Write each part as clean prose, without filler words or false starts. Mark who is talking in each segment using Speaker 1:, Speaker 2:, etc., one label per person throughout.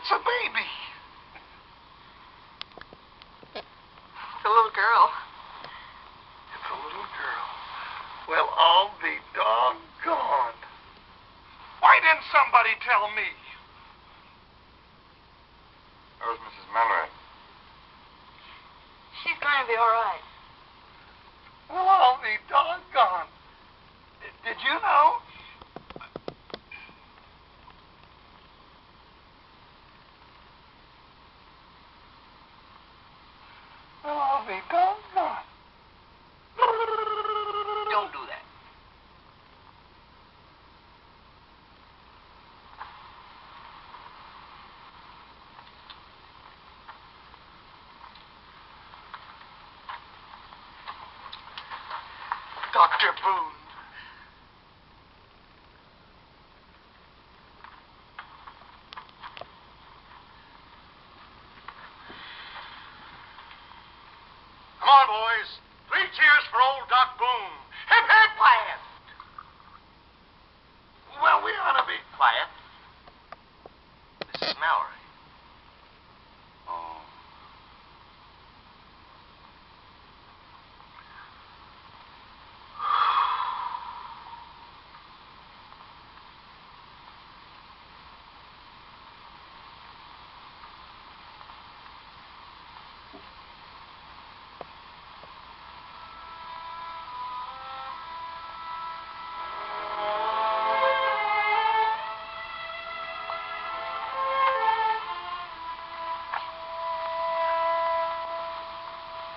Speaker 1: It's a baby.
Speaker 2: It's a little girl.
Speaker 1: It's a little girl. Well, I'll be doggone. Why didn't somebody tell me?
Speaker 3: Where's Mrs. Mallory?
Speaker 2: She's going to be all right.
Speaker 1: Well, I'll be doggone. Did you know? Well, I'll be doggone.
Speaker 4: Don't do that.
Speaker 1: Dr. Boone.
Speaker 4: Come on, boys. 3 cheers for old Doc Boone. Hip, hip. Quiet.
Speaker 1: Well, we ought to be.
Speaker 4: Quiet. Mrs. Mallory.
Speaker 3: Oh.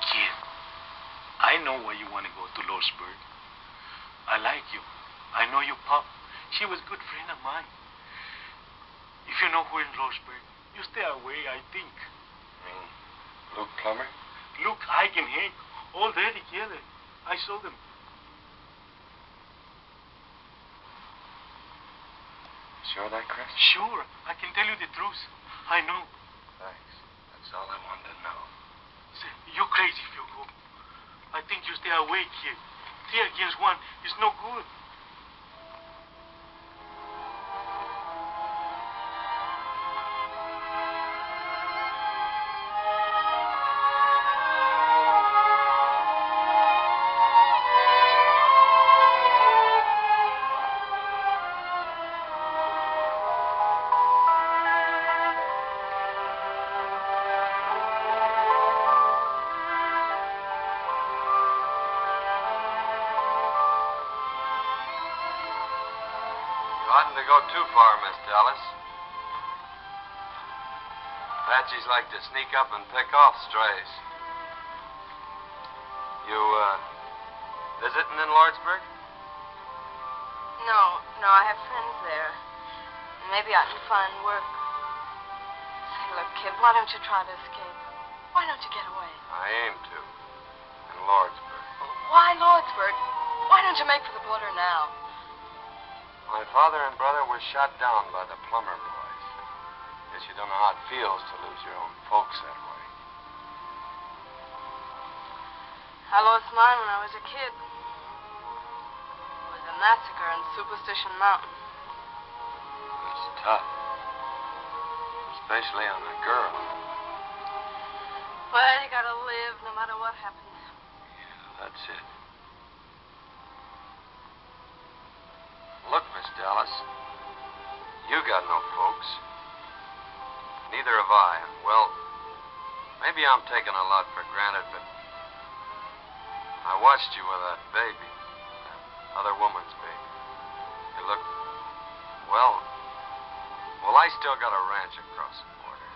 Speaker 5: Kid, I know why you want to go to Roseburg. I like you. I know your pop. She was a good friend of mine. If you know who in Roseburg, you stay away, I think.
Speaker 3: Luke Plummer?
Speaker 5: Look, Ike and Hank, all there together. I saw them.
Speaker 3: Sure of that, Chris?
Speaker 5: Sure, I can tell you the truth. I know.
Speaker 3: Thanks. That's all I wanted to know.
Speaker 5: Say, you're crazy if you go. I think you stay away, kid. 3 against 1 is no good.
Speaker 3: You oughtn't to go too far, Miss Dallas. Apaches like to sneak up and pick off strays. You, visiting in Lordsburg?
Speaker 2: No, I have friends there. Maybe I can find work. Say, look, kid, why don't you try to escape? Why don't you get away?
Speaker 3: I aim to. In Lordsburg.
Speaker 2: Why Lordsburg? Why don't you make for the border now?
Speaker 3: My father and brother were shot down by the Plummer boys. Guess you don't know how it feels to lose your own folks that way.
Speaker 2: I lost mine when I was a kid. It was a massacre in Superstition Mountain.
Speaker 3: It's tough. Especially on a girl.
Speaker 2: Well, you gotta live no matter what happens.
Speaker 3: Yeah, that's it. Look, Miss Dallas, you got no folks. Neither have I. Well, maybe I'm taking a lot for granted, but I watched you with that baby, that other woman's baby. You look, well, I still got a ranch across the border.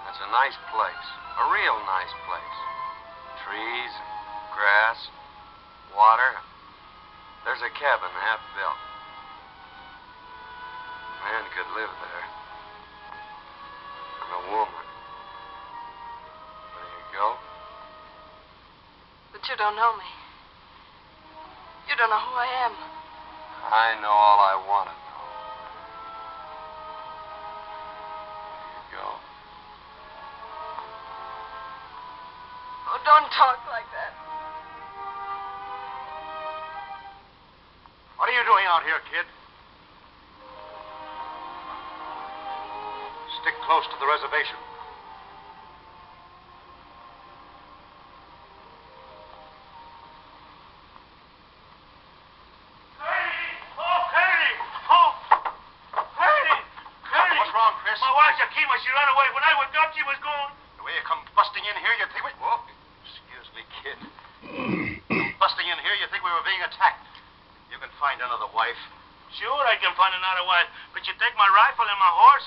Speaker 3: That's a nice place, a real nice place. Trees, grass, water. There's a cabin half built. Man could live there. And a woman. There you go.
Speaker 2: But you don't know me. You don't know who I am.
Speaker 3: I know all I want to know. There you go.
Speaker 2: Oh, don't talk like that.
Speaker 4: What are you doing out here, kid? stick close to the reservation.
Speaker 5: My wife, Yakima, she ran away. When I went up, she was gone.
Speaker 4: The way you come busting in here, you think we... Whoa. Excuse me, kid. Busting in here, you think we were being attacked. You can find another wife.
Speaker 5: Sure, I can find another wife. But you take my rifle and my horse?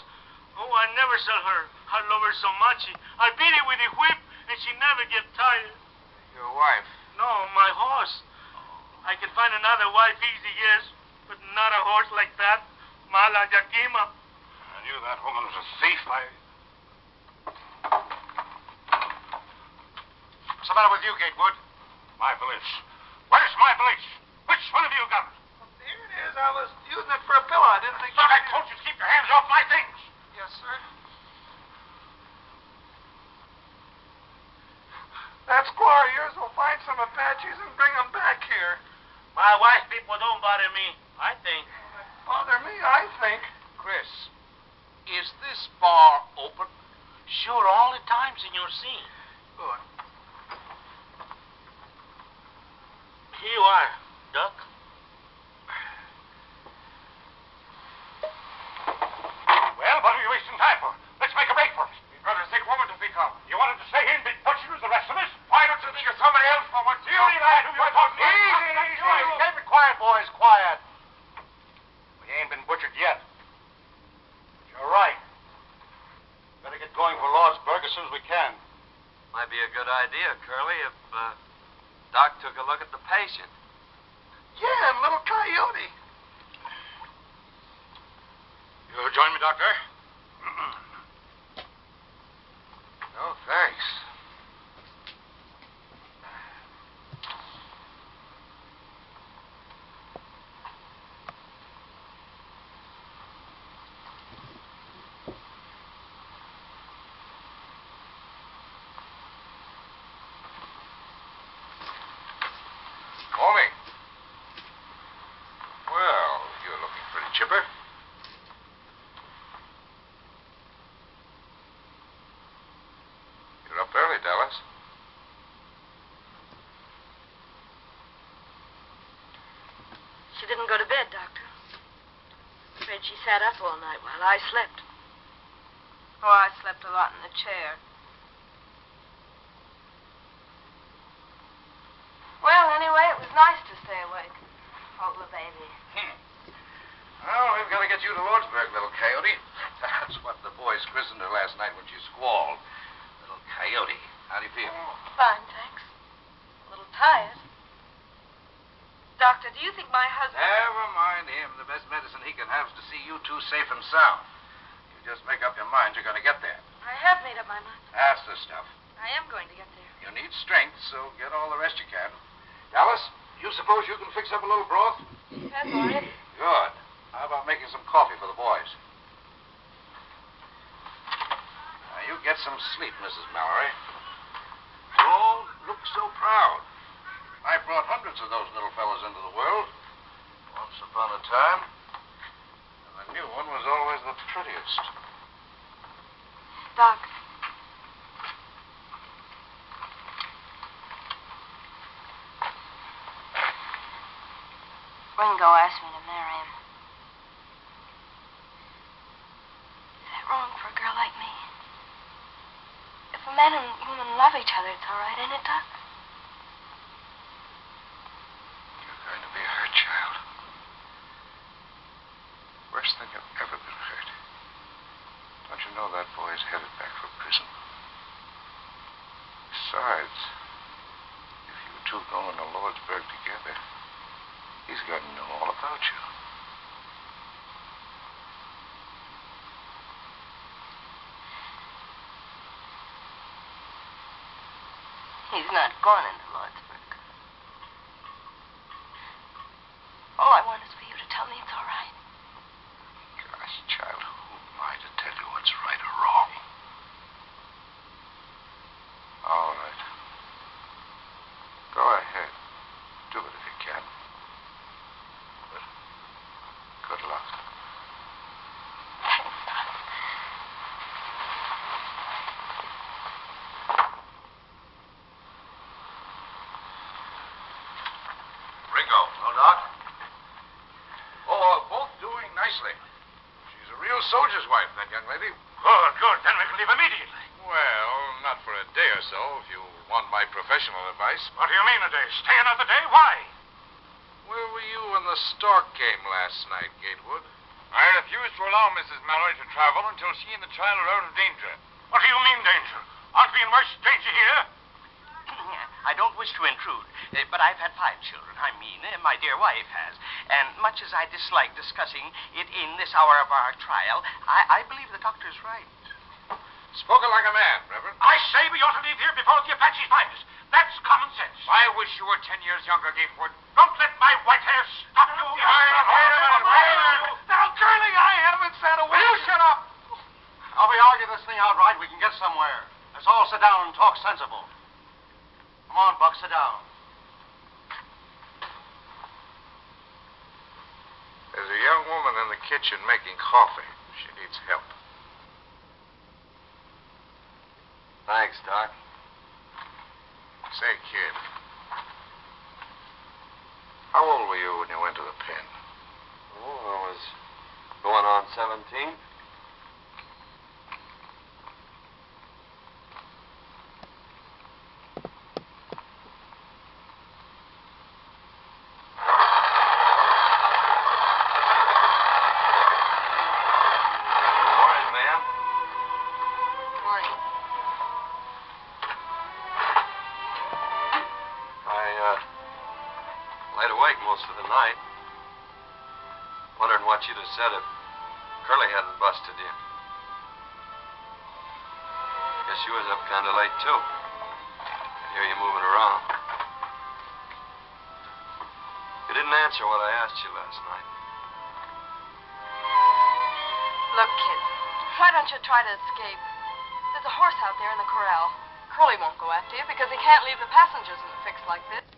Speaker 5: Oh, I never sell her. I love her so much. I beat it with a whip, and she never get tired.
Speaker 3: Your wife?
Speaker 5: No, my horse. I can find another wife easy, yes. But not a horse like that. Mala Yakima.
Speaker 4: I knew that woman was a thief. What's the matter with you, Gatewood? My valise. Where's my valise? Which one of you got it?
Speaker 1: Well, here it is. I was using it for a pillow. I didn't think...
Speaker 4: Thought I told you to keep your hands off my things.
Speaker 1: Yes, sir. That squaw of yours will find some Apaches and bring them back here.
Speaker 5: My wife people don't bother me, I think.
Speaker 1: Bother me, I think.
Speaker 6: Chris, is this bar open?
Speaker 5: Sure, all the time, Senor C.
Speaker 1: Good.
Speaker 5: Here you are, Duck.
Speaker 4: Well, what are you wasting time for? Let's make a break for it. We've got a sick woman to pick up. You wanted to stay here and be butchered with the rest of us? Why don't you think of somebody else for once? You lad, who you're talking to? Easy. Keep it quiet, boys, quiet. We ain't been butchered yet. You're right. Better get going for Roseburg as soon as we can.
Speaker 3: Might be a good idea, Curly, if Doc took a look at the patient.
Speaker 1: Yeah, and little Coyote.
Speaker 4: You'll join me, Doctor?
Speaker 3: No, thanks.
Speaker 4: Morning. Well, you're looking pretty chipper. You're up early, Dallas.
Speaker 2: She didn't go to bed, Doctor. Afraid she sat up all night while I slept. Oh, I slept a lot in the chair. Well, anyway, it was nice to stay awake. Oh, the baby.
Speaker 3: Well, we've got to get you to Roseburg, little Coyote. That's what the boys christened her last night when she squalled. Little Coyote. How do you feel?
Speaker 2: Fine, thanks. A little tired. Doctor, do you think my husband...
Speaker 3: Never mind him. The best medicine he can have is to see you two safe and sound. You just make up your mind you're going to get there.
Speaker 2: I have made up my mind.
Speaker 3: That's the stuff.
Speaker 2: I am going to get there.
Speaker 3: You need strength, so get all the rest you can. Dallas, you suppose you can fix up a little broth?
Speaker 2: That's all right.
Speaker 3: Good. How about making some coffee for the boys? Now, you get some sleep, Mrs. Mallory. You all look so proud. I brought hundreds of those little fellows into the world. Once upon a time. And the new one was always the prettiest.
Speaker 2: Doc. Ringo asked me to marry him. Is that wrong for a girl like me? If a man and woman love each other, it's all right, ain't it, Doc?
Speaker 3: You're going to be hurt, child. Worst thing I've ever been hurt. Don't you know that boy's headed back for prison? Besides, if you two go into Lordsburg together, he's got to know all about you.
Speaker 2: He's not going into Lordsburg. All I want is for you to tell me it's all right.
Speaker 3: Gosh, child, who am I to tell you what's right or wrong? All right. Go ahead. Do it if you can. But good luck.
Speaker 2: Thanks, Doc.
Speaker 4: soldier's wife, that young lady.
Speaker 6: Good, good. Then we can leave immediately.
Speaker 4: Well, not for a day or so, if you want my professional advice.
Speaker 6: What do you mean a day? Stay another day? Why?
Speaker 4: Where were you when the stork came last night, Gatewood?
Speaker 7: I refuse to allow Mrs. Mallory to travel until she and the child are out of danger.
Speaker 6: What do you mean, danger? Aren't we in worse danger here?
Speaker 8: I don't wish to intrude, but I've had 5 children. I mean, my dear wife has. And much as I dislike discussing it in this hour of our trial, I believe the doctor's right.
Speaker 4: Spoken like a man, Reverend.
Speaker 6: I say we ought to leave here before the Apaches find us. That's common sense.
Speaker 7: I wish you were 10 years younger, Gatewood.
Speaker 6: Don't let my white hair stop you.
Speaker 7: Wait a minute.
Speaker 6: Now, Curly, I haven't said a word.
Speaker 4: Will you shut up?
Speaker 9: Now we argue this thing outright, we can get somewhere. Let's all sit down and talk sensible. Come on, Buck, sit down.
Speaker 4: There's a young woman in the kitchen making coffee. She needs help.
Speaker 3: Thanks, Doc.
Speaker 4: Say, kid, how old were you when you went to the pen?
Speaker 3: Oh, I was going on 17. Most of the night. Wondering what you'd have said if Curly hadn't busted you. Guess you was up kind of late, too. I hear you moving around. You didn't answer what I asked you last night.
Speaker 2: Look, kid, why don't you try to escape? There's a horse out there in the corral. Curly won't go after you because he can't leave the passengers in a fix like this.